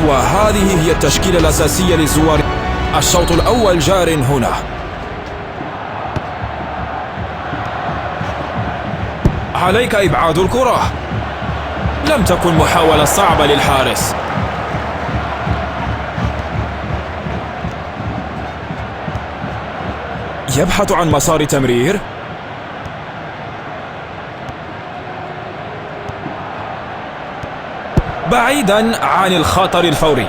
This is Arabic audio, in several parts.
وهذه هي التشكيلة الأساسية للزوار. الشوط الأول جار هنا. عليك إبعاد الكرة. لم تكن محاولة صعبة للحارس. يبحث عن مسار تمرير. بعيدا عن الخطر الفوري.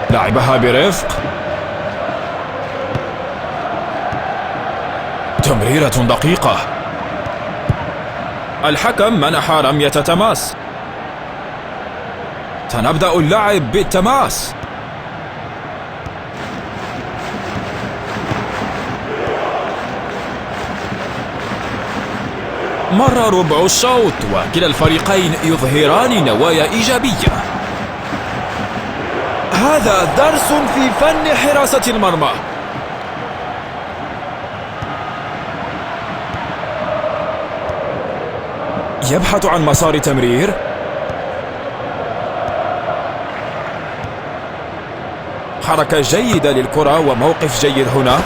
لعبها برفق. تمريرة دقيقة. الحكم منح رمية تماس. سنبدأ اللعب بالتماس. مر ربع الشوط وكلا الفريقين يظهران نوايا إيجابية. هذا درس في فن حراسة المرمى. يبحث عن مسار تمرير. حركة جيدة للكرة وموقف جيد هنا.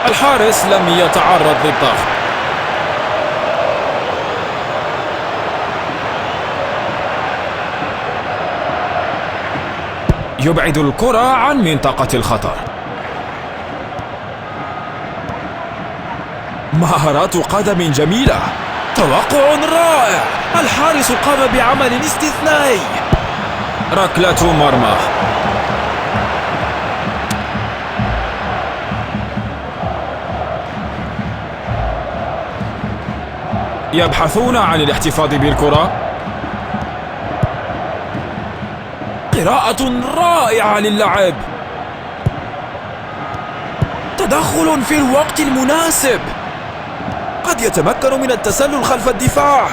الحارس لم يتعرض للضغط. يبعد الكرة عن منطقة الخطر. مهارات قدم جميلة. توقع رائع. الحارس قام بعمل استثنائي. ركلة مرمى. يبحثون عن الاحتفاظ بالكرة. قراءة رائعة للعب. تدخل في الوقت المناسب. قد يتمكن من التسلل خلف الدفاع.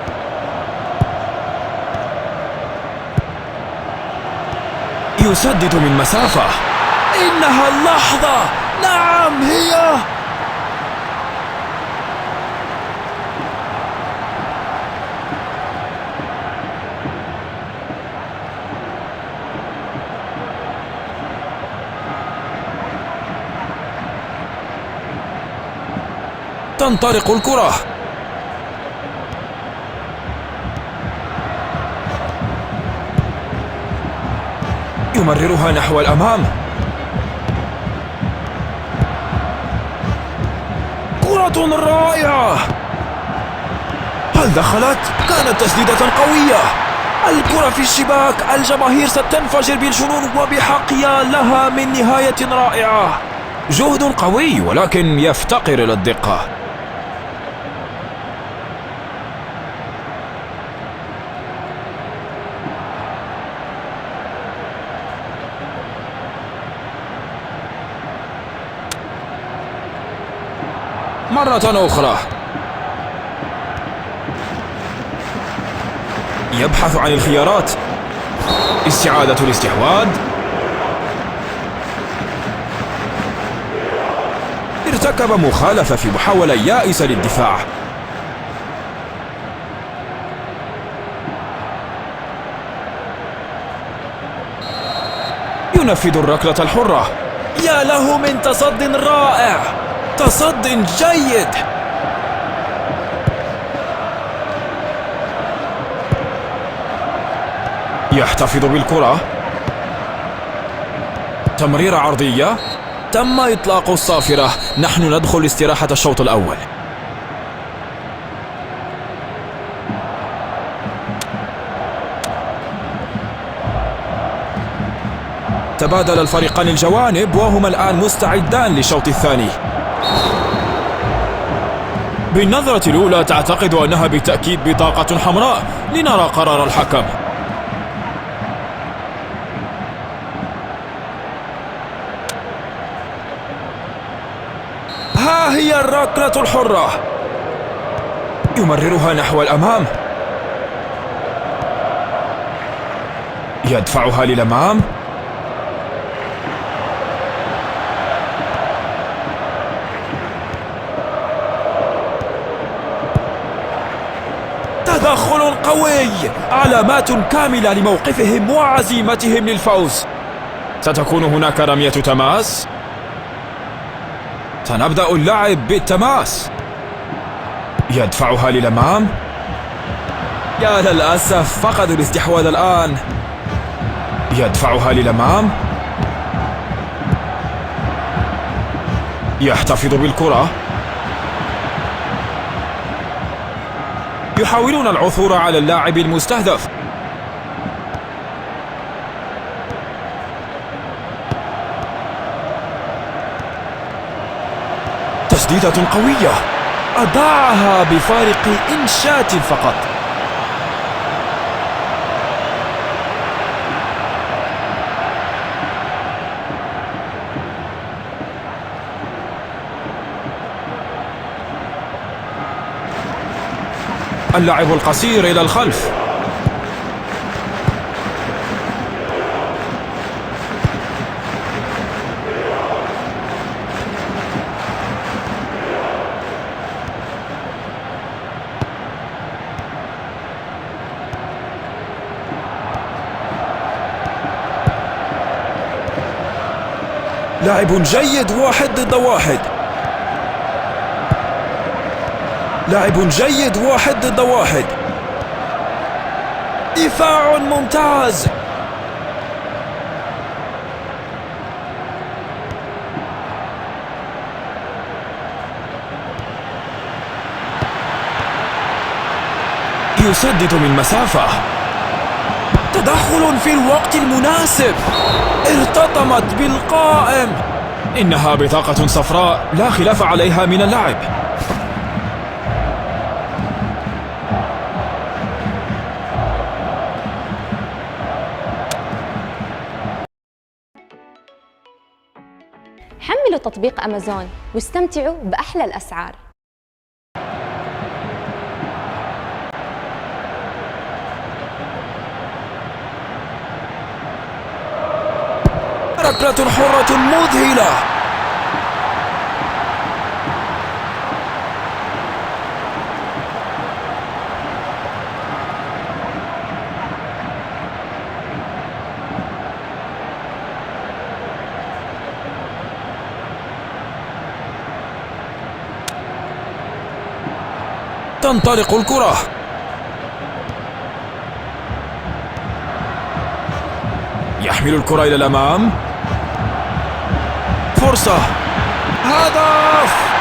يسدد من مسافة. إنها اللحظة. نعم هي. تنطلق الكرة. يمررها نحو الأمام. كرة رائعة. هل دخلت؟ كانت تسديدة قوية. الكرة في الشباك. الجماهير ستنفجر بالجنون وبحق. يا لها من نهاية رائعة. جهد قوي ولكن يفتقر إلى الدقة. مرة أخرى. يبحث عن الخيارات. استعادة الاستحواذ. ارتكب مخالفة في محاولة يائسة للدفاع. ينفذ الركلة الحرة. يا له من تصد رائع. تصد جيد. يحتفظ بالكرة. تمريرة عرضية. تم إطلاق الصافرة. نحن ندخل استراحة الشوط الأول. تبادل الفريقان الجوانب وهما الآن مستعدان للشوط الثاني. بالنظرة الأولى تعتقد أنها بالتأكيد بطاقة حمراء. لنرى قرار الحكم. ها هي الركلة الحرة. يمررها نحو الأمام. يدفعها للأمام. تدخل قوي، علامات كاملة لموقفهم وعزيمتهم للفوز. ستكون هناك رمية تماس. سنبدأ اللعب بالتماس. يدفعها للأمام. يا للأسف فقدوا الاستحواذ الآن. يدفعها للأمام. يحتفظ بالكرة. يحاولون العثور على اللاعب المستهدف. تسديدة قوية، أضاعها بفارق إنشات فقط. اللعب القصير إلى الخلف. لاعب جيد، 1 ضد 1. لاعب جيد، 1 ضد 1. دفاع ممتاز. يسدد من مسافة. تدخل في الوقت المناسب. ارتطمت بالقائم. إنها بطاقة صفراء لا خلاف عليها من اللعب. حملوا تطبيق أمازون واستمتعوا بأحلى الأسعار. ركلة حرة مذهلة. تنطلق الكرة. يحمل الكرة إلى الأمام. فرصة. هدف.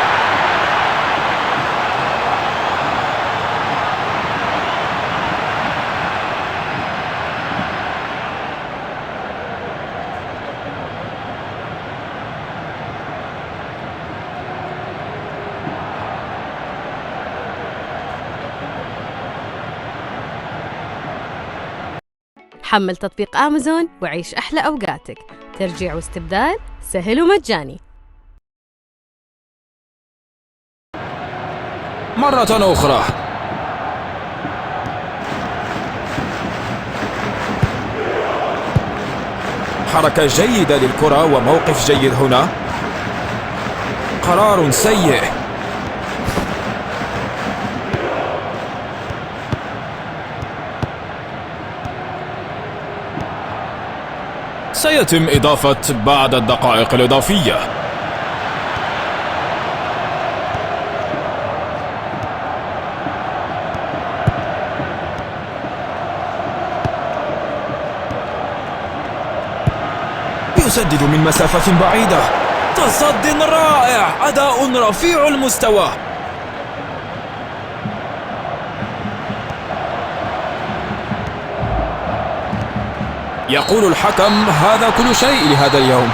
حمل تطبيق أمازون وعيش أحلى أوقاتك. ترجيع واستبدال سهل ومجاني. مرة أخرى. حركة جيدة للكرة وموقف جيد هنا. قرار سيء. سيتم إضافة بعد الدقائق الإضافية. يسدد من مسافة بعيدة. تصد رائع، أداء رفيع المستوى. يقول الحكم هذا كل شيء لهذا اليوم.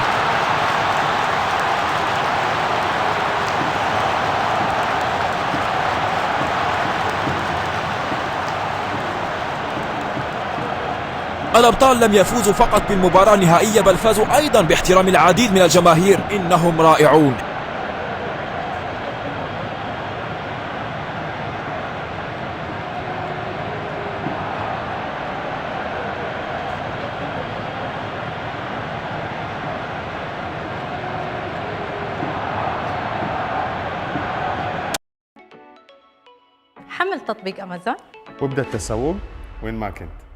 الأبطال لم يفوزوا فقط بالمباراة النهائية بل فازوا أيضا باحترام العديد من الجماهير. إنهم رائعون. حمل تطبيق أمازون وابدأ التسوق وين ما كنت.